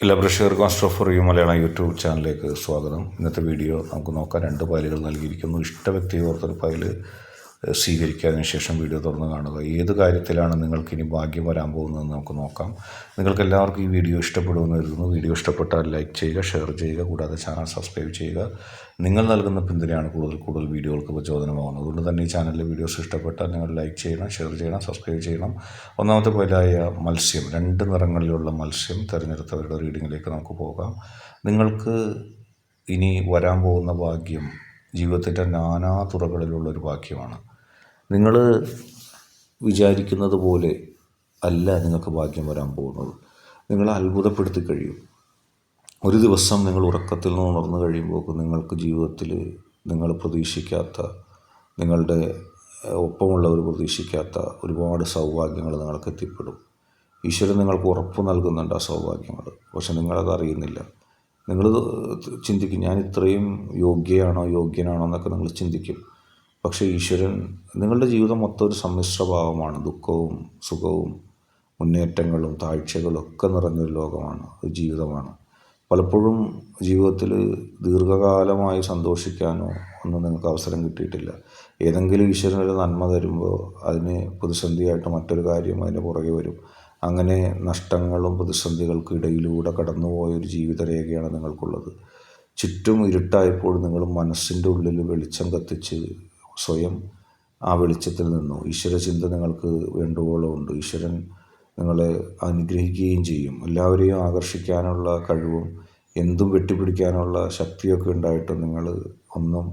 എല്ലാ പ്രേക്ഷകർക്കും astro U Malayalam YouTube ചാനലിലേക്ക് സ്വാഗതം. ഇന്നത്തെ വീഡിയോ നമുക്ക് നോക്കാം. 2 ഫയലുകൾ നൽകിയിരിക്കുന്നു. ഇഷ്ട വ്യക്തി ഓർത്തൊരു ഫയൽ സ്വീകരിക്കാതിന് ശേഷം വീഡിയോ തുറന്ന് കാണുക. ഏത് കാര്യത്തിലാണ് നിങ്ങൾക്കിനി ഭാഗ്യം വരാൻ പോകുന്നതെന്ന് നമുക്ക് നോക്കാം. നിങ്ങൾക്ക് എല്ലാവർക്കും ഈ വീഡിയോ ഇഷ്ടപ്പെടുമെന്ന് കരുതുന്നു. വീഡിയോ ഇഷ്ടപ്പെട്ടാൽ ലൈക്ക് ചെയ്യുക, ഷെയർ ചെയ്യുക, കൂടാതെ ചാനൽ സബ്സ്ക്രൈബ് ചെയ്യുക. നിങ്ങൾ നൽകുന്ന പിന്തുണയാണ് കൂടുതൽ വീഡിയോകൾക്ക് പ്രചോദനമാകുന്നത്. അതുകൊണ്ട് തന്നെ ഈ ചാനലിലെ വീഡിയോസ് ഇഷ്ടപ്പെട്ടാൽ നിങ്ങൾ ലൈക്ക് ചെയ്യണം, ഷെയർ ചെയ്യണം, സബ്സ്ക്രൈബ് ചെയ്യണം. ഒന്നാമത്തെ ഫയലായ മത്സ്യം, 2 നിറങ്ങളിലുള്ള മത്സ്യം തിരഞ്ഞെടുത്തവരുടെ റീഡിങ്ങിലേക്ക് നമുക്ക് പോകാം. നിങ്ങൾക്ക് ഇനി വരാൻ പോകുന്ന ഭാഗ്യം ജീവിതത്തിൻ്റെ നാനാ തുറകളിലുള്ളൊരു ഭാഗ്യമാണ്. നിങ്ങൾ വിചാരിക്കുന്നത് പോലെ അല്ല നിങ്ങൾക്ക് ഭാഗ്യം വരാൻ പോകുന്നത്. നിങ്ങളെ അത്ഭുതപ്പെടുത്തി കഴിയും. ഒരു ദിവസം നിങ്ങൾ ഉറക്കത്തിൽ നിന്ന് ഉണർന്നു കഴിയുമ്പോൾ നിങ്ങൾക്ക് ജീവിതത്തിൽ നിങ്ങൾ പ്രതീക്ഷിക്കാത്ത, നിങ്ങളുടെ ഒപ്പമുള്ളവർ പ്രതീക്ഷിക്കാത്ത ഒരുപാട് സൗഭാഗ്യങ്ങൾ നിങ്ങൾക്ക് എത്തിപ്പെടും. ഈശ്വരൻ നിങ്ങൾക്ക് ഉറപ്പ് നൽകുന്നുണ്ട് ആ സൗഭാഗ്യങ്ങൾ. പക്ഷെ നിങ്ങളത് അറിയുന്നില്ല. നിങ്ങൾ ചിന്തിക്കും, ഞാൻ ഇത്രയും യോഗ്യനാണോ എന്നൊക്കെ നിങ്ങൾ ചിന്തിക്കും. പക്ഷേ ഈശ്വരൻ, നിങ്ങളുടെ ജീവിതം മൊത്തം ഒരു സമ്മിശ്രഭാവമാണ്. ദുഃഖവും സുഖവും മുന്നേറ്റങ്ങളും താഴ്ചകളും ഒക്കെ നിറഞ്ഞൊരു ലോകമാണ്, ഒരു ജീവിതമാണ്. പലപ്പോഴും ജീവിതത്തിൽ ദീർഘകാലമായി സന്തോഷിക്കാനോ ഒന്നും നിങ്ങൾക്ക് അവസരം കിട്ടിയിട്ടില്ല. ഏതെങ്കിലും ഈശ്വരനൊരു നന്മ തരുമ്പോൾ അതിന് പ്രതിസന്ധിയായിട്ട് മറ്റൊരു കാര്യം അതിന് പുറകെ വരും. അങ്ങനെ നഷ്ടങ്ങളും പ്രതിസന്ധികൾക്കും ഇടയിലൂടെ കടന്നുപോയൊരു ജീവിതരേഖയാണ് നിങ്ങൾക്കുള്ളത്. ചുറ്റും ഇരുട്ടായപ്പോൾ നിങ്ങൾ മനസ്സിൻ്റെ ഉള്ളിൽ വെളിച്ചം കത്തിച്ച് സ്വയം ആ വെളിച്ചത്തിൽ നിന്നു ഈശ്വരചിന്ത നിങ്ങൾക്ക് വേണ്ടുവോളമുണ്ട്. ഈശ്വരൻ നിങ്ങളെ അനുഗ്രഹിക്കുകയും ചെയ്യും. എല്ലാവരെയും ആകർഷിക്കാനുള്ള കഴിവും എന്തും വെട്ടിപ്പിടിക്കാനുള്ള ശക്തിയൊക്കെ ഉണ്ടായിട്ടും നിങ്ങൾ ഒന്നും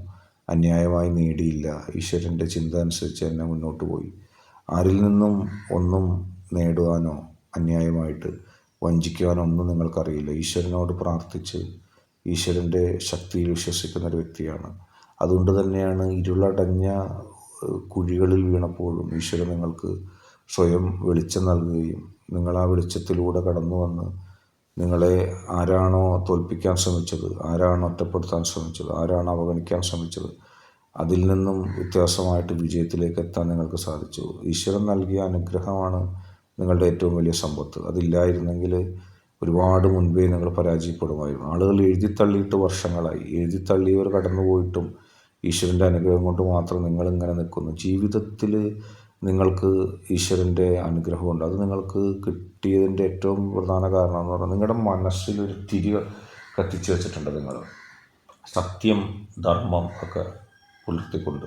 അന്യായമായി നേടിയില്ല. ഈശ്വരൻ്റെ ചിന്ത അനുസരിച്ച് തന്നെ മുന്നോട്ട് പോയി. ആരിൽ നിന്നും ഒന്നും നേടുവാനോ അന്യായമായിട്ട് വഞ്ചിക്കുവാനോ ഒന്നും നിങ്ങൾക്കറിയില്ല. ഈശ്വരനോട് പ്രാർത്ഥിച്ച് ഈശ്വരൻ്റെ ശക്തിയിൽ വിശ്വസിക്കുന്ന ഒരു വ്യക്തിയാണ്. അതുകൊണ്ട് തന്നെയാണ് ഇരുളടഞ്ഞ കുഴികളിൽ വീണപ്പോഴും ഈശ്വരൻ നിങ്ങൾക്ക് സ്വയം വെളിച്ചം നൽകുകയും നിങ്ങൾ ആ വെളിച്ചത്തിലൂടെ കടന്നു വന്ന് നിങ്ങളെ ആരാണോ തോൽപ്പിക്കാൻ ശ്രമിച്ചത്, ആരാണോ ഒറ്റപ്പെടുത്താൻ ശ്രമിച്ചത്, ആരാണോ അവഗണിക്കാൻ ശ്രമിച്ചത്, അതിൽ നിന്നും വ്യത്യാസമായിട്ട് വിജയത്തിലേക്ക് എത്താൻ നിങ്ങൾക്ക് സാധിച്ചു. ഈശ്വരൻ നൽകിയ അനുഗ്രഹമാണ് നിങ്ങളുടെ ഏറ്റവും വലിയ സമ്പത്ത്. അതില്ലായിരുന്നെങ്കിൽ ഒരുപാട് മുൻപേ നിങ്ങൾ പരാജയപ്പെടുമായിരുന്നു. ആളുകൾ എഴുതിത്തള്ളിയിട്ട് വർഷങ്ങളായി. എഴുതിത്തള്ളിയവർ കടന്നുപോയിട്ടും ഈശ്വരൻ്റെ അനുഗ്രഹം കൊണ്ട് മാത്രം നിങ്ങളിങ്ങനെ നിൽക്കുന്നു. ജീവിതത്തിൽ നിങ്ങൾക്ക് ഈശ്വരൻ്റെ അനുഗ്രഹമുണ്ട്. അത് നിങ്ങൾക്ക് കിട്ടിയതിൻ്റെ ഏറ്റവും പ്രധാന കാരണം എന്ന് പറഞ്ഞാൽ നിങ്ങളുടെ മനസ്സിലൊരു തിരി കത്തിച്ച് വെച്ചിട്ടുണ്ട്. നിങ്ങൾ സത്യം, ധർമ്മം ഒക്കെ പുലർത്തിക്കൊണ്ട്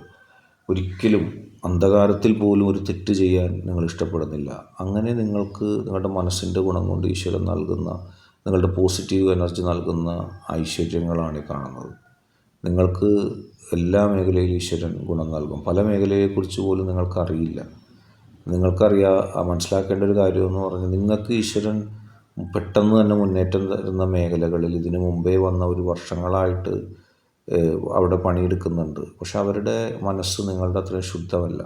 ഒരിക്കലും അന്ധകാരത്തിൽ പോലും ഒരു തെറ്റ് ചെയ്യാൻ നിങ്ങൾ ഇഷ്ടപ്പെടുന്നില്ല. അങ്ങനെ നിങ്ങൾക്ക് നിങ്ങളുടെ മനസ്സിൻ്റെ ഗുണം കൊണ്ട് ഈശ്വരൻ നൽകുന്ന, നിങ്ങളുടെ പോസിറ്റീവ് എനർജി നൽകുന്ന ഐശ്വര്യങ്ങളാണ് ഈ കാണുന്നത്. നിങ്ങൾക്ക് എല്ലാ മേഖലയിലും ഈശ്വരൻ ഗുണം നൽകും. പല മേഖലയെക്കുറിച്ച് പോലും നിങ്ങൾക്കറിയില്ല. മനസ്സിലാക്കേണ്ട ഒരു കാര്യമെന്ന് പറഞ്ഞാൽ, നിങ്ങൾക്ക് ഈശ്വരൻ പെട്ടെന്ന് തന്നെ മുന്നേറ്റം തരുന്ന മേഖലകളിൽ ഇതിനു മുമ്പേ വന്ന ഒരു വർഷങ്ങളായിട്ട് അവിടെ പണിയെടുക്കുന്നുണ്ട്. പക്ഷെ അവരുടെ മനസ്സ് നിങ്ങളുടെ അത്രയും ശുദ്ധമല്ല.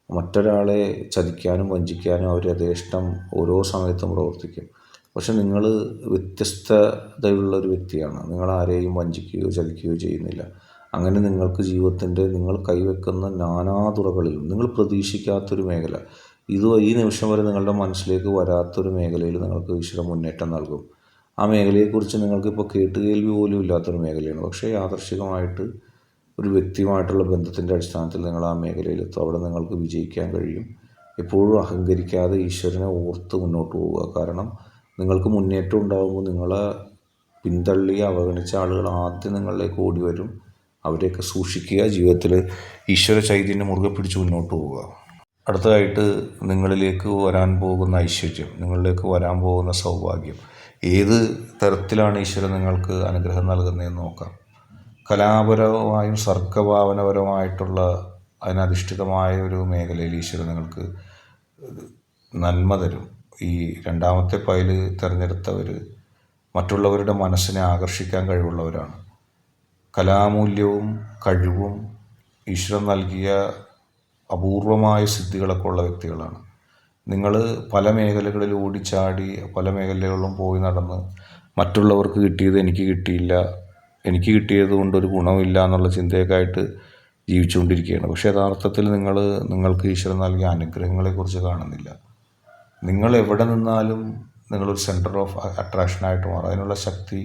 മറ്റൊരാളെ ചതിക്കാനും വഞ്ചിക്കാനും അവർ യഥേഷ്ടം ഓരോ സമയത്തും പ്രവർത്തിക്കും. പക്ഷെ നിങ്ങൾ വ്യത്യസ്തതയുള്ളൊരു വ്യക്തിയാണ്. നിങ്ങൾ ആരെയും വഞ്ചിക്കുകയോ ചതിക്കുകയോ ചെയ്യുന്നില്ല. അങ്ങനെ നിങ്ങൾക്ക് ജീവിതത്തിൻ്റെ നിങ്ങൾ കൈവെക്കുന്ന നാനാ തുറകളിലും നിങ്ങൾ പ്രതീക്ഷിക്കാത്തൊരു മേഖല, ഈ നിമിഷം വരെ നിങ്ങളുടെ മനസ്സിലേക്ക് വരാത്തൊരു മേഖലയിൽ നിങ്ങൾക്ക് ഈശ്വരൻ മുന്നേറ്റം നൽകും. ആ മേഖലയെക്കുറിച്ച് നിങ്ങൾക്കിപ്പോൾ കേട്ടുകേൾവി പോലും ഇല്ലാത്തൊരു മേഖലയാണ്. പക്ഷേ യാദർശികമായിട്ട് ഒരു വ്യക്തിയുമായിട്ടുള്ള ബന്ധത്തിൻ്റെ അടിസ്ഥാനത്തിൽ നിങ്ങൾ ആ മേഖലയിലെത്തും. അവിടെ നിങ്ങൾക്ക് വിജയിക്കാൻ കഴിയും. എപ്പോഴും അഹങ്കരിക്കാതെ ഈശ്വരനെ ഓർത്ത് മുന്നോട്ട് പോവുക. കാരണം നിങ്ങൾക്ക് മുന്നേറ്റം ഉണ്ടാകുമ്പോൾ നിങ്ങളെ പിന്തള്ളി അവഗണിച്ച ആളുകൾ ആദ്യം നിങ്ങളിലേക്ക് ഓടി വരും. അവരെയൊക്കെ സൂക്ഷിക്കുക. ജീവിതത്തിൽ ഈശ്വര ചൈതന്യം മുറുകെ പിടിച്ച് മുന്നോട്ട് പോവുക. അടുത്തതായിട്ട് നിങ്ങളിലേക്ക് വരാൻ പോകുന്ന ഐശ്വര്യം, നിങ്ങളിലേക്ക് വരാൻ പോകുന്ന സൗഭാഗ്യം, ഏത് തരത്തിലാണ് ഈശ്വരൻ നിങ്ങൾക്ക് അനുഗ്രഹം നൽകുന്നതെന്ന് നോക്കാം. കലാപരമായും സർഗഭാവനപരമായിട്ടുള്ള അതിനധിഷ്ഠിതമായ ഒരു മേഖലയിൽ ഈശ്വരൻ നിങ്ങൾക്ക് നന്മ തരും. ഈ 2ാമത്തെ ഫയൽ തിരഞ്ഞെടുത്തവർ മറ്റുള്ളവരുടെ മനസ്സിനെ ആകർഷിക്കാൻ കഴിവുള്ളവരാണ്. കലാമൂല്യവും കഴിവും ഈശ്വരൻ നൽകിയ അപൂർവമായ സിദ്ധികളൊക്കെ ഉള്ള വ്യക്തികളാണ്. നിങ്ങൾ പല മേഖലകളിൽ ഓടിച്ചാടി പല മേഖലകളിലും പോയി നടന്ന് മറ്റുള്ളവർക്ക് കിട്ടിയത് എനിക്ക് കിട്ടിയില്ല, എനിക്ക് കിട്ടിയത് കൊണ്ടൊരു ഗുണമില്ല എന്നുള്ള ചിന്തയൊക്കെ ആയിട്ട് ജീവിച്ചുകൊണ്ടിരിക്കുകയാണ്. പക്ഷേ യഥാർത്ഥത്തിൽ നിങ്ങൾക്ക് ഈശ്വരൻ നൽകിയ അനുഗ്രഹങ്ങളെക്കുറിച്ച് കാണുന്നില്ല. നിങ്ങൾ എവിടെ നിന്നാലും നിങ്ങളൊരു സെൻറ്റർ ഓഫ് അട്രാക്ഷനായിട്ട് മാറും. അതിനുള്ള ശക്തി,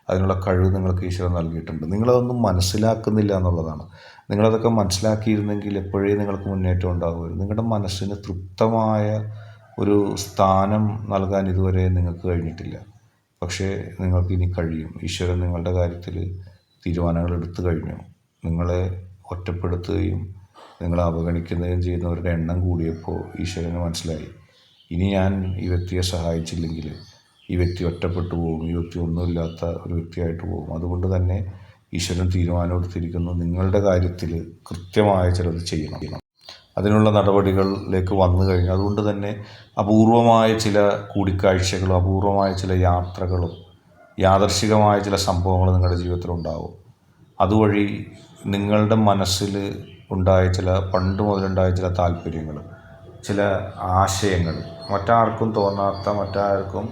അതിനുള്ള കഴിവ് നിങ്ങൾക്ക് ഈശ്വരൻ നൽകിയിട്ടുണ്ട്. നിങ്ങളതൊന്നും മനസ്സിലാക്കുന്നില്ല എന്നുള്ളതാണ്. നിങ്ങളതൊക്കെ മനസ്സിലാക്കിയിരുന്നെങ്കിൽ എപ്പോഴേ നിങ്ങൾക്ക് മുന്നേറ്റം ഉണ്ടാകുമായിരുന്നു. നിങ്ങളുടെ മനസ്സിന് തൃപ്തമായ ഒരു സ്ഥാനം നൽകാൻ ഇതുവരെ നിങ്ങൾക്ക് കഴിഞ്ഞിട്ടില്ല. പക്ഷേ നിങ്ങൾക്കിനി കഴിയും. ഈശ്വരൻ നിങ്ങളുടെ കാര്യത്തിൽ തീരുമാനങ്ങൾ എടുത്തു കഴിഞ്ഞു. നിങ്ങളെ ഒറ്റപ്പെടുത്തുകയും നിങ്ങളെ അവഗണിക്കുകയും ചെയ്യുന്നവരുടെ എണ്ണം കൂടിയപ്പോൾ ഈശ്വരന് മനസ്സിലായി, ഇനി ഞാൻ ഈ വ്യക്തിയെ സഹായിച്ചില്ലെങ്കിൽ ഈ വ്യക്തി ഒറ്റപ്പെട്ടു പോകും, ഈ വ്യക്തി ഒന്നുമില്ലാത്ത ഒരു വ്യക്തിയായിട്ട് പോകും. അതുകൊണ്ട് തന്നെ ഈശ്വരൻ തീരുമാനമെടുത്തിരിക്കുന്നു, നിങ്ങളുടെ കാര്യത്തിൽ കൃത്യമായ ചിലത് ചെയ്യണം. അതിനുള്ള നടപടികളിലേക്ക് വന്നു കഴിഞ്ഞു. അതുകൊണ്ട് തന്നെ അപൂർവമായ ചില കൂടിക്കാഴ്ചകളും അപൂർവമായ ചില യാത്രകളും യാദർശികമായ ചില സംഭവങ്ങളും നിങ്ങളുടെ ജീവിതത്തിലുണ്ടാവും. അതുവഴി നിങ്ങളുടെ മനസ്സിൽ ഉണ്ടായ ചില പണ്ട് മുതലുണ്ടായ ചില താല്പര്യങ്ങൾ, ചില ആശയങ്ങൾ, മറ്റാർക്കും തോന്നാത്ത, മറ്റാർക്കും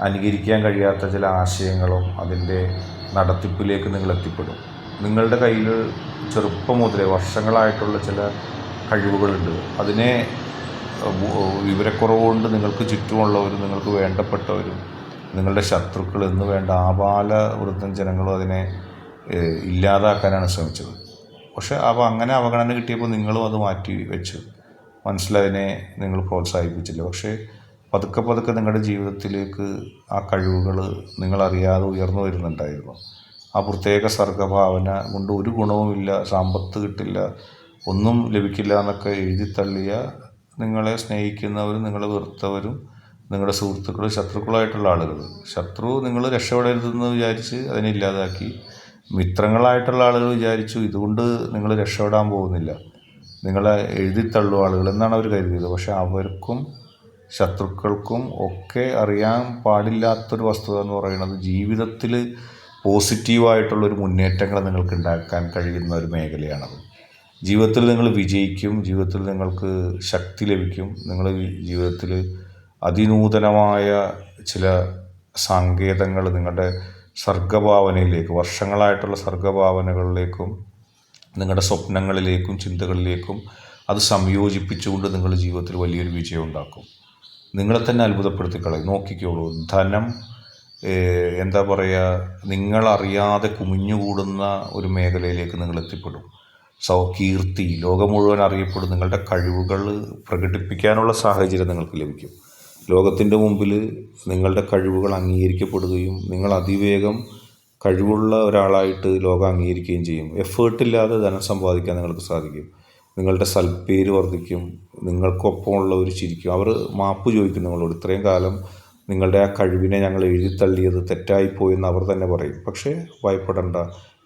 അനുകരിക്കാൻ കഴിയാത്ത ചില ആശയങ്ങളും അതിൻ്റെ നടത്തിപ്പിലേക്ക് നിങ്ങൾ എത്തിപ്പെടും. നിങ്ങളുടെ കയ്യിൽ ചെറുപ്പം മുതലേ വർഷങ്ങളായിട്ടുള്ള ചില കഴിവുകളുണ്ട്. അതിനെ വിവരക്കുറവുകൊണ്ട് നിങ്ങൾക്ക് ചുറ്റുമുള്ളവരും നിങ്ങൾക്ക് വേണ്ടപ്പെട്ടവരും നിങ്ങളുടെ ശത്രുക്കൾ എന്ന് വേണ്ട ആബാല വൃദ്ധം ജനങ്ങളും അതിനെ ഇല്ലാതാക്കാനാണ് ശ്രമിച്ചത്. പക്ഷേ അങ്ങനെ അവഗണന കിട്ടിയപ്പോൾ നിങ്ങളും അത് മാറ്റി വെച്ചു. മനസ്സിലതിനെ നിങ്ങൾ പ്രോത്സാഹിപ്പിച്ചില്ല. പക്ഷേ പതുക്കെ പതുക്കെ നിങ്ങളുടെ ജീവിതത്തിലേക്ക് ആ കഴിവുകൾ നിങ്ങളറിയാതെ ഉയർന്നു വരുന്നുണ്ടായിരുന്നു. ആ പ്രത്യേക സർഗഭാവന കൊണ്ട് ഒരു ഗുണവുമില്ല, സമ്പത്ത് കിട്ടില്ല, ഒന്നും ലഭിക്കില്ല എന്നൊക്കെ എഴുതിത്തള്ളിയ നിങ്ങളെ സ്നേഹിക്കുന്നവരും നിങ്ങളെ വെറുത്തവരും നിങ്ങളുടെ സുഹൃത്തുക്കളും ശത്രുക്കളായിട്ടുള്ള ആളുകൾ, ശത്രു നിങ്ങൾ രക്ഷപ്പെടരുതെന്ന് വിചാരിച്ച് അതിനെ ഇല്ലാതാക്കി. മിത്രങ്ങളായിട്ടുള്ള ആളുകൾ വിചാരിച്ചു ഇതുകൊണ്ട് നിങ്ങൾ രക്ഷപ്പെടാൻ പോകുന്നില്ല, നിങ്ങളെ എഴുതിത്തള്ളും ആളുകൾ എന്നാണ് അവർ കരുതിയത്. പക്ഷെ അവർക്കും ശത്രുക്കൾക്കും ഒക്കെ അറിയാൻ പാടില്ലാത്തൊരു വസ്തുത എന്ന് പറയുന്നത് ജീവിതത്തിൽ പോസിറ്റീവായിട്ടുള്ളൊരു മുന്നേറ്റങ്ങൾ നിങ്ങൾക്ക് ഉണ്ടാക്കാൻ കഴിയുന്ന ഒരു മേഖലയാണത്. ജീവിതത്തിൽ നിങ്ങൾ വിജയിക്കും, ജീവിതത്തിൽ നിങ്ങൾക്ക് ശക്തി ലഭിക്കും, നിങ്ങൾ ജീവിതത്തിൽ അതിനൂതനമായ ചില സങ്കേതങ്ങൾ നിങ്ങളുടെ സർഗഭാവനയിലേക്ക്, വർഷങ്ങളായിട്ടുള്ള സർഗഭാവനകളിലേക്കും നിങ്ങളുടെ സ്വപ്നങ്ങളിലേക്കും ചിന്തകളിലേക്കും അത് സംയോജിപ്പിച്ചുകൊണ്ട് നിങ്ങളുടെ ജീവിതത്തിൽ വലിയൊരു വിജയം ഉണ്ടാക്കും. നിങ്ങളെ തന്നെ അത്ഭുതപ്പെടുത്തിക്കളയും. നോക്കിക്കോളൂ, ധനം എന്താ പറയുക, നിങ്ങളറിയാതെ കുമിഞ്ഞുകൂടുന്ന ഒരു മേഖലയിലേക്ക് നിങ്ങൾ എത്തിപ്പെടും. കീർത്തി ലോകം മുഴുവൻ അറിയപ്പെടും. നിങ്ങളുടെ കഴിവുകൾ പ്രകടിപ്പിക്കാനുള്ള സാഹചര്യം നിങ്ങൾക്ക് ലഭിക്കും. ലോകത്തിൻ്റെ മുമ്പിൽ നിങ്ങളുടെ കഴിവുകൾ അംഗീകരിക്കപ്പെടുകയും നിങ്ങൾ അതിവേഗം കഴിവുള്ള ഒരാളായിട്ട് ലോകം അംഗീകരിക്കുകയും ചെയ്യും. എഫേർട്ടില്ലാതെ ധനം സമ്പാദിക്കാൻ നിങ്ങൾക്ക് സാധിക്കും. നിങ്ങളുടെ സൽപ്പേര് വർദ്ധിക്കും. നിങ്ങൾക്കൊപ്പമുള്ളവർ ചിരിക്കും. അവർ മാപ്പ് ചോദിക്കും നിങ്ങളോട്, ഇത്രയും കാലം നിങ്ങളുടെ ആ കഴിവിനെ ഞങ്ങൾ എഴുതിത്തള്ളിയത് തെറ്റായിപ്പോയെന്ന് അവർ തന്നെ പറയും. പക്ഷേ ഭയപ്പെടേണ്ട,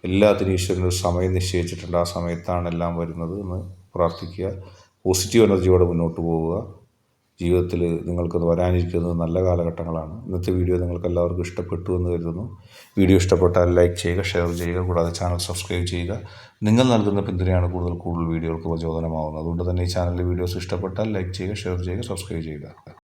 എല്ലാത്തിനും ഈശ്വരനൊരു സമയം നിശ്ചയിച്ചിട്ടുണ്ട്. ആ സമയത്താണ് എല്ലാം വരുന്നത് എന്ന് പ്രാർത്ഥിക്കുക. പോസിറ്റീവ് എനർജിയോടെ മുന്നോട്ട് പോവുക. ജീവിതത്തിൽ നിങ്ങൾക്ക് വരാനിരിക്കുന്നത് നല്ല കാലഘട്ടങ്ങളാണ്. ഇന്നത്തെ വീഡിയോ നിങ്ങൾക്ക് എല്ലാവർക്കും ഇഷ്ടപ്പെട്ടു എന്ന് കരുതുന്നു. വീഡിയോ ഇഷ്ടപ്പെട്ടാൽ ലൈക്ക് ചെയ്യുക, ഷെയർ ചെയ്യുക, കൂടാതെ ചാനൽ സബ്സ്ക്രൈബ് ചെയ്യുക. നിങ്ങൾ നൽകുന്ന പിന്തുണയാണ് കൂടുതൽ വീഡിയോകൾക്ക് പ്രചോദനമാകുന്നത്. അതുകൊണ്ട് തന്നെ ഈ ചാനലിലെ വീഡിയോസ് ഇഷ്ടപ്പെട്ടാൽ ലൈക്ക് ചെയ്യുക, ഷെയർ ചെയ്യുക, സബ്സ്ക്രൈബ് ചെയ്യുക.